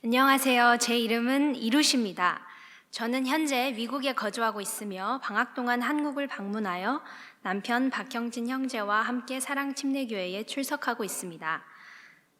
안녕하세요. 제 이름은 이루시입니다. 저는 현재 미국에 거주하고 있으며 방학 동안 한국을 방문하여 남편 박형진 형제와 함께 사랑침례교회에 출석하고 있습니다.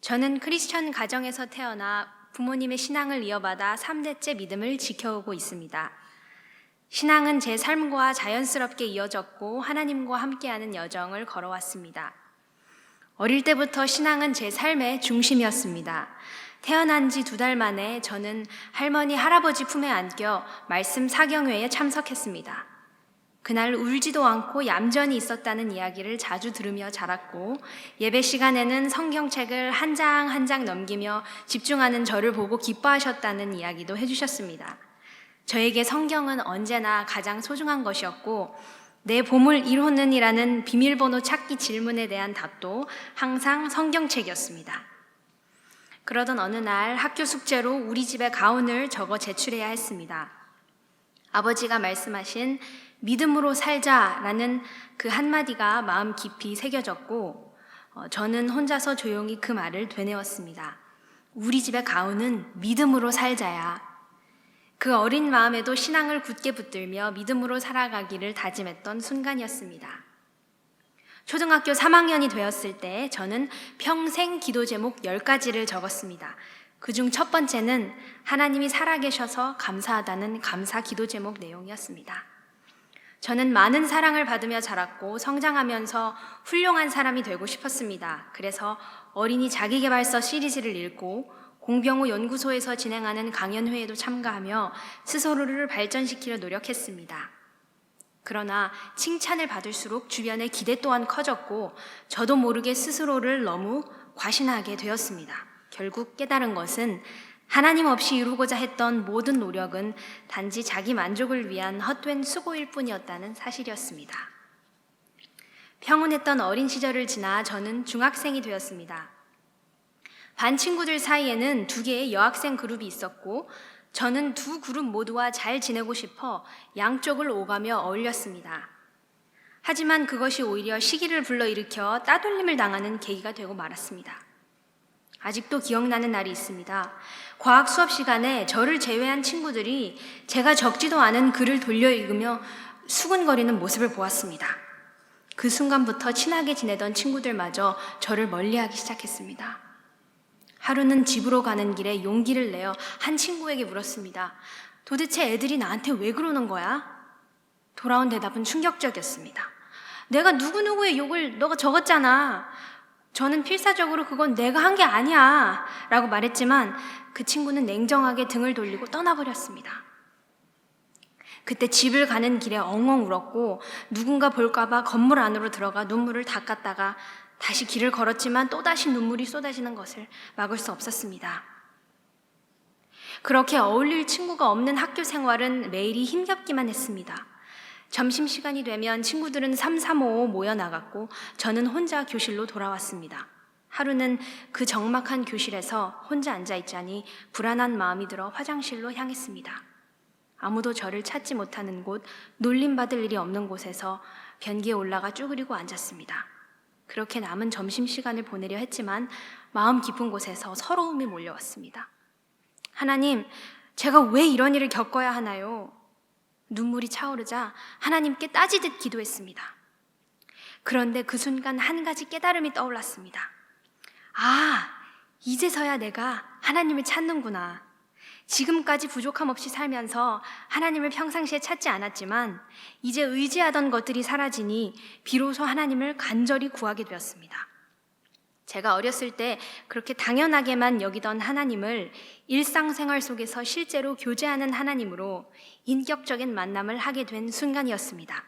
저는 크리스천 가정에서 태어나 부모님의 신앙을 이어받아 3대째 믿음을 지켜오고 있습니다. 신앙은 제 삶과 자연스럽게 이어졌고 하나님과 함께하는 여정을 걸어왔습니다. 어릴 때부터 신앙은 제 삶의 중심이었습니다. 태어난 지 2달 만에 저는 할머니, 할아버지 품에 안겨 말씀 사경회에 참석했습니다. 그날 울지도 않고 얌전히 있었다는 이야기를 자주 들으며 자랐고 예배 시간에는 성경책을 한 장 한 장 넘기며 집중하는 저를 보고 기뻐하셨다는 이야기도 해주셨습니다. 저에게 성경은 언제나 가장 소중한 것이었고 내 보물 1호는이라는 비밀번호 찾기 질문에 대한 답도 항상 성경책이었습니다. 그러던 어느 날 학교 숙제로 우리 집에 가훈을 적어 제출해야 했습니다. 아버지가 말씀하신 믿음으로 살자라는 그 한마디가 마음 깊이 새겨졌고 저는 혼자서 조용히 그 말을 되뇌었습니다. 우리 집에 가훈은 믿음으로 살자야. 그 어린 마음에도 신앙을 굳게 붙들며 믿음으로 살아가기를 다짐했던 순간이었습니다. 초등학교 3학년이 되었을 때 저는 평생 기도 제목 10가지를 적었습니다. 그중 첫 번째는 하나님이 살아계셔서 감사하다는 감사 기도 제목 내용이었습니다. 저는 많은 사랑을 받으며 자랐고 성장하면서 훌륭한 사람이 되고 싶었습니다. 그래서 어린이 자기계발서 시리즈를 읽고 공병호 연구소에서 진행하는 강연회에도 참가하며 스스로를 발전시키려 노력했습니다. 그러나 칭찬을 받을수록 주변의 기대 또한 커졌고 저도 모르게 스스로를 너무 과신하게 되었습니다. 결국 깨달은 것은 하나님 없이 이루고자 했던 모든 노력은 단지 자기 만족을 위한 헛된 수고일 뿐이었다는 사실이었습니다. 평온했던 어린 시절을 지나 저는 중학생이 되었습니다. 반 친구들 사이에는 2개의 여학생 그룹이 있었고 저는 2 그룹 모두와 잘 지내고 싶어 양쪽을 오가며 어울렸습니다. 하지만 그것이 오히려 시기를 불러일으켜 따돌림을 당하는 계기가 되고 말았습니다. 아직도 기억나는 날이 있습니다. 과학 수업 시간에 저를 제외한 친구들이 제가 적지도 않은 글을 돌려 읽으며 수근거리는 모습을 보았습니다. 그 순간부터 친하게 지내던 친구들마저 저를 멀리하기 시작했습니다. 하루는 집으로 가는 길에 용기를 내어 한 친구에게 물었습니다. 도대체 애들이 나한테 왜 그러는 거야? 돌아온 대답은 충격적이었습니다. 내가 누구누구의 욕을 너가 적었잖아. 저는 필사적으로 그건 내가 한 게 아니야 라고 말했지만 그 친구는 냉정하게 등을 돌리고 떠나버렸습니다. 그때 집을 가는 길에 엉엉 울었고 누군가 볼까봐 건물 안으로 들어가 눈물을 닦았다가 다시 길을 걸었지만 또다시 눈물이 쏟아지는 것을 막을 수 없었습니다. 그렇게 어울릴 친구가 없는 학교 생활은 매일이 힘겹기만 했습니다. 점심시간이 되면 친구들은 3355 모여 나갔고 저는 혼자 교실로 돌아왔습니다. 하루는 그 적막한 교실에서 혼자 앉아있자니 불안한 마음이 들어 화장실로 향했습니다. 아무도 저를 찾지 못하는 곳, 놀림받을 일이 없는 곳에서 변기에 올라가 쭈그리고 앉았습니다. 그렇게 남은 점심시간을 보내려 했지만 마음 깊은 곳에서 서러움이 몰려왔습니다. 하나님, 제가 왜 이런 일을 겪어야 하나요? 눈물이 차오르자 하나님께 따지듯 기도했습니다. 그런데 그 순간 한 가지 깨달음이 떠올랐습니다. 이제서야 내가 하나님을 찾는구나. 지금까지 부족함 없이 살면서 하나님을 평상시에 찾지 않았지만 이제 의지하던 것들이 사라지니 비로소 하나님을 간절히 구하게 되었습니다. 제가 어렸을 때 그렇게 당연하게만 여기던 하나님을 일상생활 속에서 실제로 교제하는 하나님으로 인격적인 만남을 하게 된 순간이었습니다.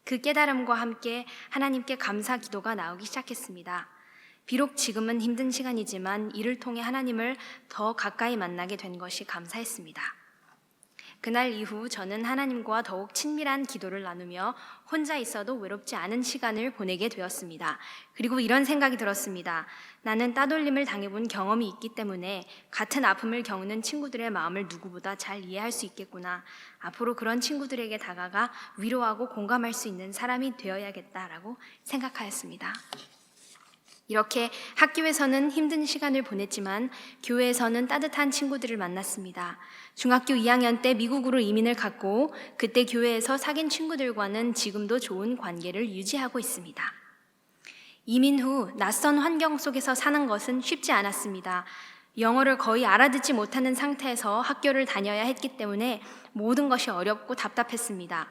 그 깨달음과 함께 하나님께 감사 기도가 나오기 시작했습니다. 비록 지금은 힘든 시간이지만 이를 통해 하나님을 더 가까이 만나게 된 것이 감사했습니다. 그날 이후 저는 하나님과 더욱 친밀한 기도를 나누며 혼자 있어도 외롭지 않은 시간을 보내게 되었습니다. 그리고 이런 생각이 들었습니다. 나는 따돌림을 당해본 경험이 있기 때문에 같은 아픔을 겪는 친구들의 마음을 누구보다 잘 이해할 수 있겠구나. 앞으로 그런 친구들에게 다가가 위로하고 공감할 수 있는 사람이 되어야겠다라고 생각하였습니다. 이렇게 학교에서는 힘든 시간을 보냈지만 교회에서는 따뜻한 친구들을 만났습니다. 중학교 2학년 때 미국으로 이민을 갔고 그때 교회에서 사귄 친구들과는 지금도 좋은 관계를 유지하고 있습니다. 이민 후 낯선 환경 속에서 사는 것은 쉽지 않았습니다. 영어를 거의 알아듣지 못하는 상태에서 학교를 다녀야 했기 때문에 모든 것이 어렵고 답답했습니다.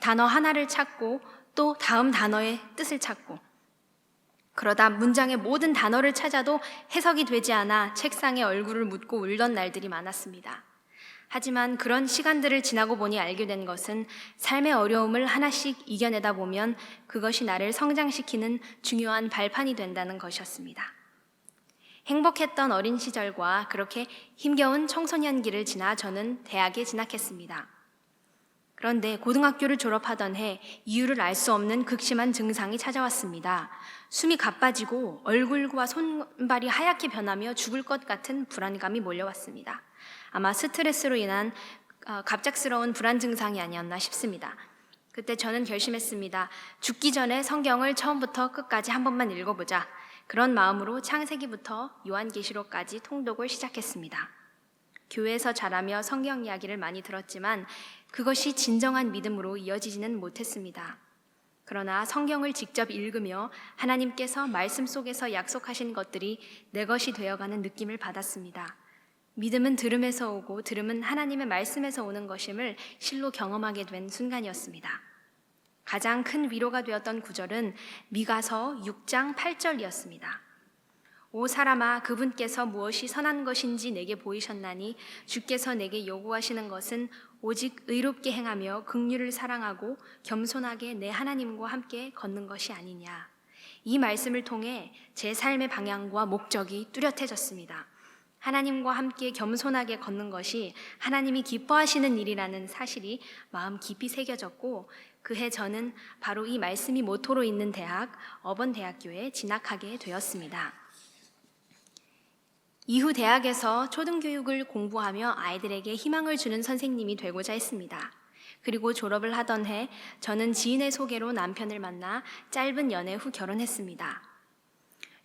단어 하나를 찾고 또 다음 단어의 뜻을 찾고 그러다 문장의 모든 단어를 찾아도 해석이 되지 않아 책상에 얼굴을 묻고 울던 날들이 많았습니다. 하지만 그런 시간들을 지나고 보니 알게 된 것은 삶의 어려움을 하나씩 이겨내다 보면 그것이 나를 성장시키는 중요한 발판이 된다는 것이었습니다. 행복했던 어린 시절과 그렇게 힘겨운 청소년기를 지나 저는 대학에 진학했습니다. 그런데 고등학교를 졸업하던 해 이유를 알 수 없는 극심한 증상이 찾아왔습니다. 숨이 가빠지고 얼굴과 손발이 하얗게 변하며 죽을 것 같은 불안감이 몰려왔습니다. 아마 스트레스로 인한 갑작스러운 불안 증상이 아니었나 싶습니다. 그때 저는 결심했습니다. 죽기 전에 성경을 처음부터 끝까지 한 번만 읽어보자. 그런 마음으로 창세기부터 요한계시록까지 통독을 시작했습니다. 교회에서 자라며 성경 이야기를 많이 들었지만 그것이 진정한 믿음으로 이어지지는 못했습니다. 그러나 성경을 직접 읽으며 하나님께서 말씀 속에서 약속하신 것들이 내 것이 되어가는 느낌을 받았습니다. 믿음은 들음에서 오고 들음은 하나님의 말씀에서 오는 것임을 실로 경험하게 된 순간이었습니다. 가장 큰 위로가 되었던 구절은 미가서 6장 8절이었습니다. 오 사람아, 그분께서 무엇이 선한 것인지 내게 보이셨나니 주께서 내게 요구하시는 것은 오직 의롭게 행하며 긍휼을 사랑하고 겸손하게 내 하나님과 함께 걷는 것이 아니냐. 이 말씀을 통해 제 삶의 방향과 목적이 뚜렷해졌습니다. 하나님과 함께 겸손하게 걷는 것이 하나님이 기뻐하시는 일이라는 사실이 마음 깊이 새겨졌고 그해 저는 바로 이 말씀이 모토로 있는 대학, 어번대학교에 진학하게 되었습니다. 이후 대학에서 초등교육을 공부하며 아이들에게 희망을 주는 선생님이 되고자 했습니다. 그리고 졸업을 하던 해 저는 지인의 소개로 남편을 만나 짧은 연애 후 결혼했습니다.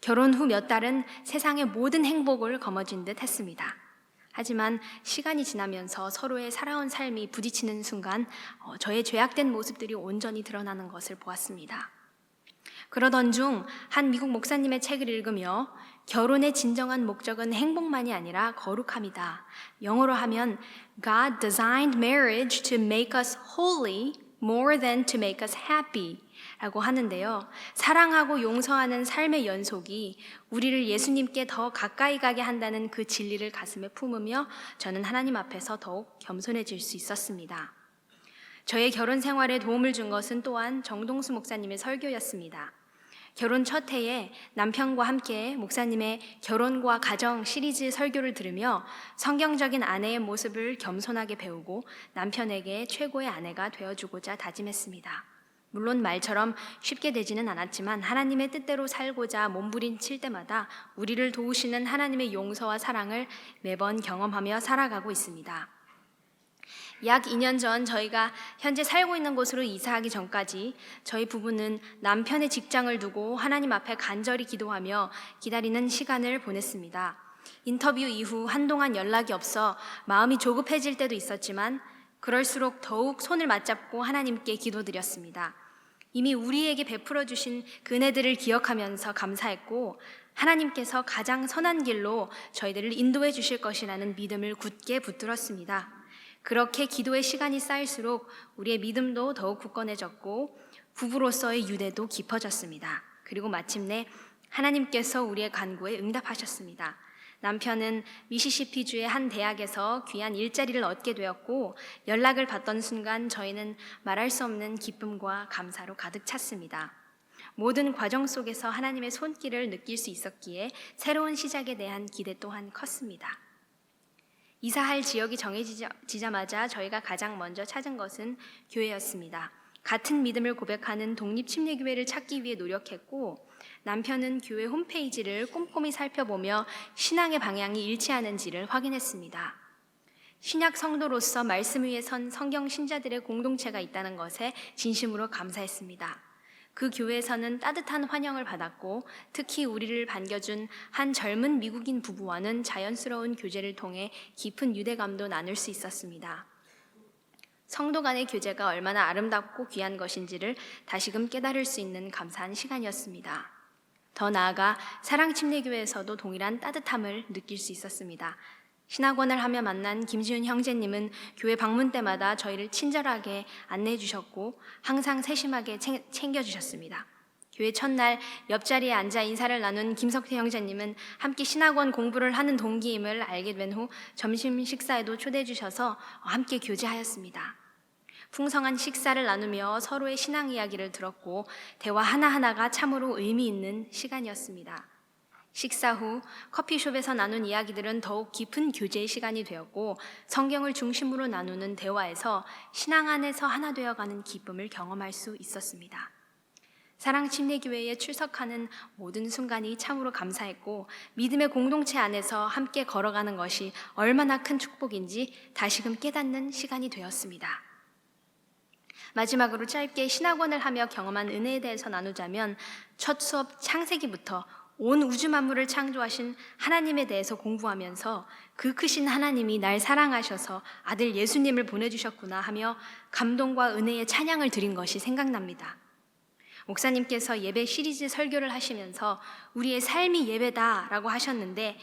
결혼 후 몇 달은 세상의 모든 행복을 거머쥔 듯 했습니다. 하지만 시간이 지나면서 서로의 살아온 삶이 부딪히는 순간 저의 죄악된 모습들이 온전히 드러나는 것을 보았습니다. 그러던 중 한 미국 목사님의 책을 읽으며 결혼의 진정한 목적은 행복만이 아니라 거룩함이다. 영어로 하면 God designed marriage to make us holy more than to make us happy 라고 하는데요. 사랑하고 용서하는 삶의 연속이 우리를 예수님께 더 가까이 가게 한다는 그 진리를 가슴에 품으며 저는 하나님 앞에서 더욱 겸손해질 수 있었습니다. 저의 결혼 생활에 도움을 준 것은 또한 정동수 목사님의 설교였습니다. 결혼 첫 해에 남편과 함께 목사님의 결혼과 가정 시리즈 설교를 들으며 성경적인 아내의 모습을 겸손하게 배우고 남편에게 최고의 아내가 되어주고자 다짐했습니다. 물론 말처럼 쉽게 되지는 않았지만 하나님의 뜻대로 살고자 몸부림칠 때마다 우리를 도우시는 하나님의 용서와 사랑을 매번 경험하며 살아가고 있습니다. 약 2년 전 저희가 현재 살고 있는 곳으로 이사하기 전까지 저희 부부는 남편의 직장을 두고 하나님 앞에 간절히 기도하며 기다리는 시간을 보냈습니다. 인터뷰 이후 한동안 연락이 없어 마음이 조급해질 때도 있었지만 그럴수록 더욱 손을 맞잡고 하나님께 기도드렸습니다. 이미 우리에게 베풀어 주신 은혜들을 기억하면서 감사했고 하나님께서 가장 선한 길로 저희들을 인도해 주실 것이라는 믿음을 굳게 붙들었습니다. 그렇게 기도의 시간이 쌓일수록 우리의 믿음도 더욱 굳건해졌고 부부로서의 유대도 깊어졌습니다. 그리고 마침내 하나님께서 우리의 간구에 응답하셨습니다. 남편은 미시시피주의 한 대학에서 귀한 일자리를 얻게 되었고 연락을 받던 순간 저희는 말할 수 없는 기쁨과 감사로 가득 찼습니다. 모든 과정 속에서 하나님의 손길을 느낄 수 있었기에 새로운 시작에 대한 기대 또한 컸습니다. 이사할 지역이 정해지자마자 저희가 가장 먼저 찾은 것은 교회였습니다. 같은 믿음을 고백하는 독립침례교회를 찾기 위해 노력했고 남편은 교회 홈페이지를 꼼꼼히 살펴보며 신앙의 방향이 일치하는지를 확인했습니다. 신약 성도로서 말씀 위에 선 성경 신자들의 공동체가 있다는 것에 진심으로 감사했습니다. 그 교회에서는 따뜻한 환영을 받았고 특히 우리를 반겨준 한 젊은 미국인 부부와는 자연스러운 교제를 통해 깊은 유대감도 나눌 수 있었습니다. 성도 간의 교제가 얼마나 아름답고 귀한 것인지를 다시금 깨달을 수 있는 감사한 시간이었습니다. 더 나아가 사랑침례교회에서도 동일한 따뜻함을 느낄 수 있었습니다. 신학원을 하며 만난 김지훈 형제님은 교회 방문 때마다 저희를 친절하게 안내해 주셨고 항상 세심하게 챙겨주셨습니다. 교회 첫날 옆자리에 앉아 인사를 나눈 김석태 형제님은 함께 신학원 공부를 하는 동기임을 알게 된 후 점심 식사에도 초대해 주셔서 함께 교제하였습니다. 풍성한 식사를 나누며 서로의 신앙 이야기를 들었고 대화 하나하나가 참으로 의미 있는 시간이었습니다. 식사 후 커피숍에서 나눈 이야기들은 더욱 깊은 교제의 시간이 되었고 성경을 중심으로 나누는 대화에서 신앙 안에서 하나 되어가는 기쁨을 경험할 수 있었습니다. 사랑침례교회에 출석하는 모든 순간이 참으로 감사했고 믿음의 공동체 안에서 함께 걸어가는 것이 얼마나 큰 축복인지 다시금 깨닫는 시간이 되었습니다. 마지막으로 짧게 신학원을 하며 경험한 은혜에 대해서 나누자면 첫 수업 창세기부터 온 우주 만물을 창조하신 하나님에 대해서 공부하면서 그 크신 하나님이 날 사랑하셔서 아들 예수님을 보내주셨구나 하며 감동과 은혜의 찬양을 드린 것이 생각납니다. 목사님께서 예배 시리즈 설교를 하시면서 우리의 삶이 예배다라고 하셨는데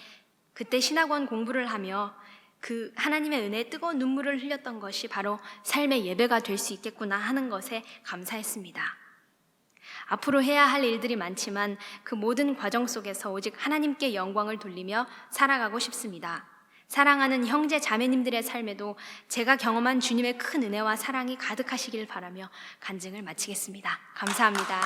그때 신학원 공부를 하며 그 하나님의 은혜에 뜨거운 눈물을 흘렸던 것이 바로 삶의 예배가 될 수 있겠구나 하는 것에 감사했습니다. 앞으로 해야 할 일들이 많지만 그 모든 과정 속에서 오직 하나님께 영광을 돌리며 살아가고 싶습니다. 사랑하는 형제 자매님들의 삶에도 제가 경험한 주님의 큰 은혜와 사랑이 가득하시길 바라며 간증을 마치겠습니다. 감사합니다.